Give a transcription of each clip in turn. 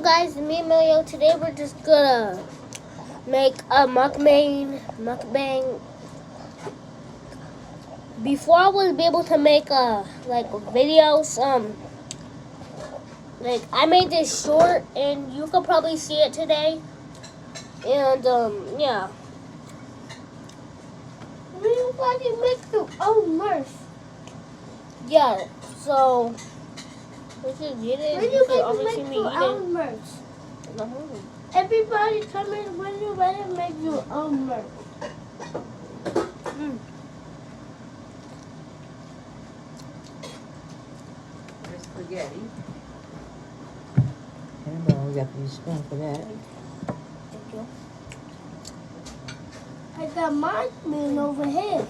guys, me and Mario. Today we're just gonna make a mukbang. Before I was able to make videos, like I made this short, and you could probably see it today. And yeah. You guys make your own merch. Yeah. So this is it. When you guys make your own merch. Everybody come in when you're ready to make your own merch. There's spaghetti. And we got to use spoon for that. Thank you. I got mine being over here.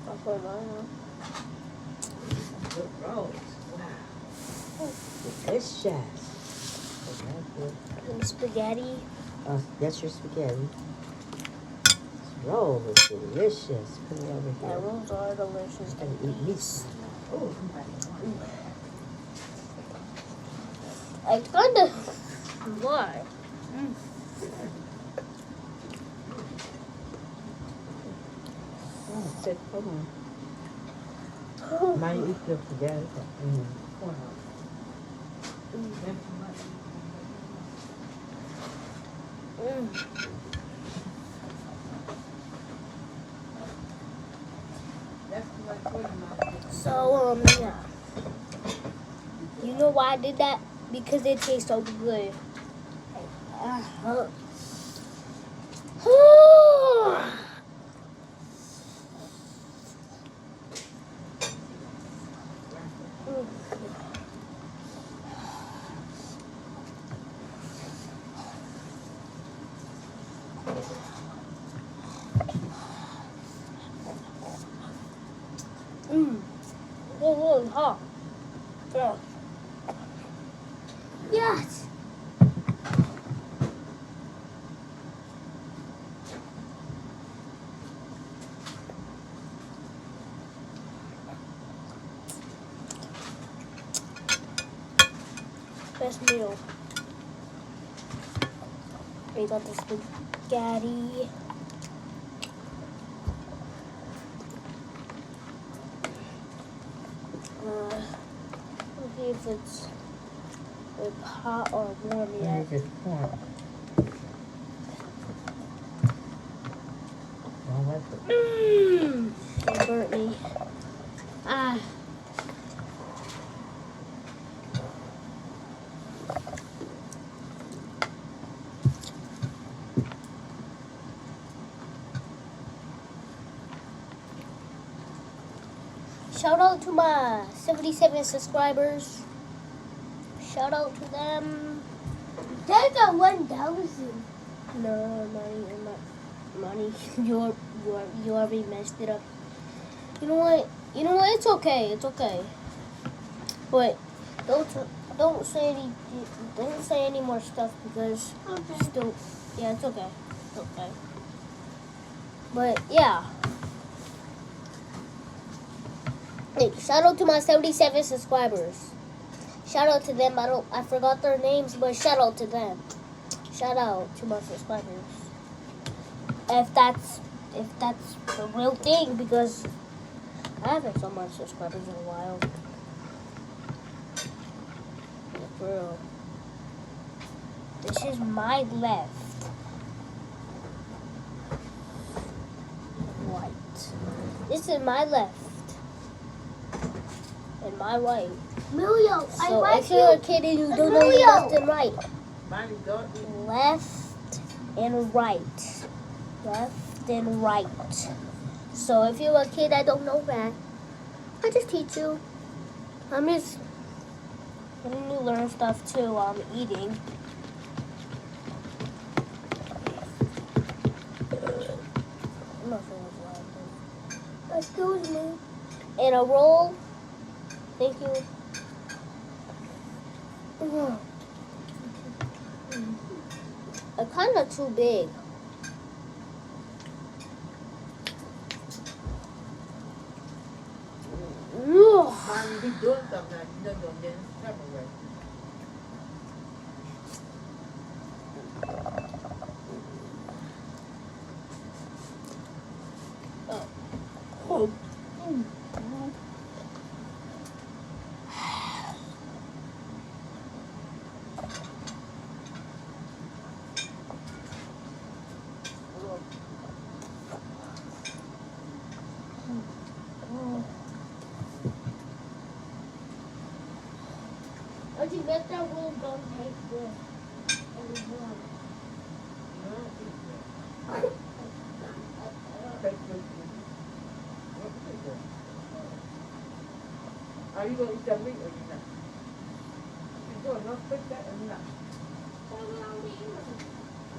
I'll put mine on. Good rolls. Wow. Delicious. And spaghetti. That's your spaghetti. This roll is delicious. Put it over My here. rolls are delicious. Gotta eat meat. Oh, I kind of why? Oh, sit. Hold on. Now you eat the spaghetti. corn on. That's too much. That's too much for your mouth. So yeah. You know why I did that? Because it tastes so good. Oh, hot. Yeah. Yes. Best meal. We got the spaghetti. Let's see if it's hot or warm yet. Just corn. It burnt me. Shout out to my 77 subscribers. Shout out to them. They got 1,000. No, money. You already messed it up. You know what? It's okay. It's okay. But don't say any more stuff because Okay. still, yeah, it's okay. It's okay. But yeah. Hey, shout out to my 77 subscribers. Shout out to them. I forgot their names, but shout out to them. Shout out to my subscribers. If that's the real thing, because I haven't so much subscribers in a while. For real. This is my left. Right. This is my left. And my right. Emilio, I So like if you're a you. kid and you don't know your left and right. Mine is dark. Left and right. Left and right. So if you're a kid that don't know that, I just teach you. I'm just letting you learn stuff too while I'm eating. I'm not sure what's loud. Excuse me. And a roll. Thank you. Kind of too big. Mine be doing something. You know, don't get in trouble with. Let that roll gun taste good. And it's warm. Are you going to eat that meat or you not? You going to cook that or not?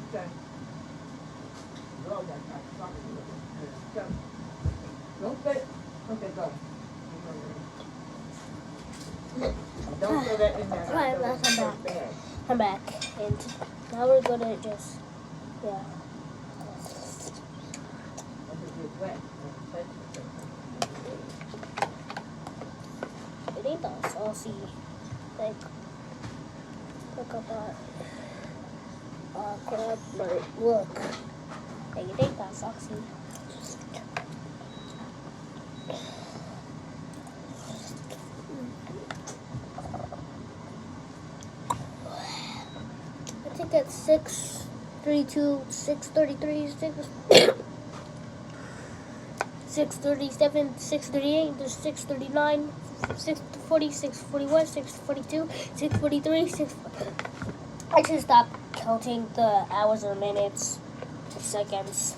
Okay. Roll that kind of sauce. Don't fit. Okay, go. Don't throw that in there. Alright, Throw it I'm in the back. bag. I'm back. And now we're gonna just, yeah. If it gets wet, touch it. It ain't that saucy. Like about crab, but look. Like, it ain't that saucy. I think that's 632, 633, 637, 638, there's 639, 640, 641, 642, 643, 6... I should stop counting the hours or minutes, seconds.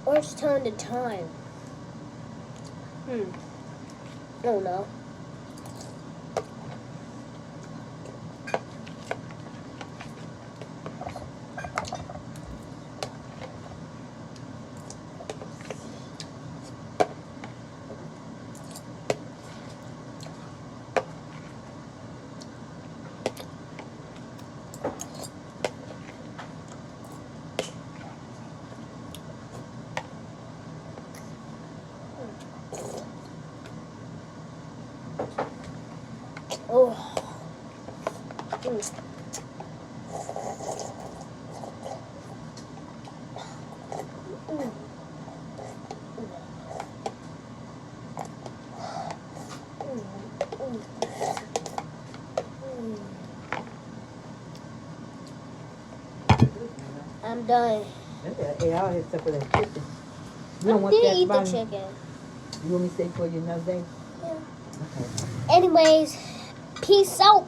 Or it's telling the time. I don't know. Oh. I'm done. Ate all his stuff with that chicken. You I don't want did that eat the bun? chicken. You want me to stay for you another day? Yeah. Okay. Anyways, peace out.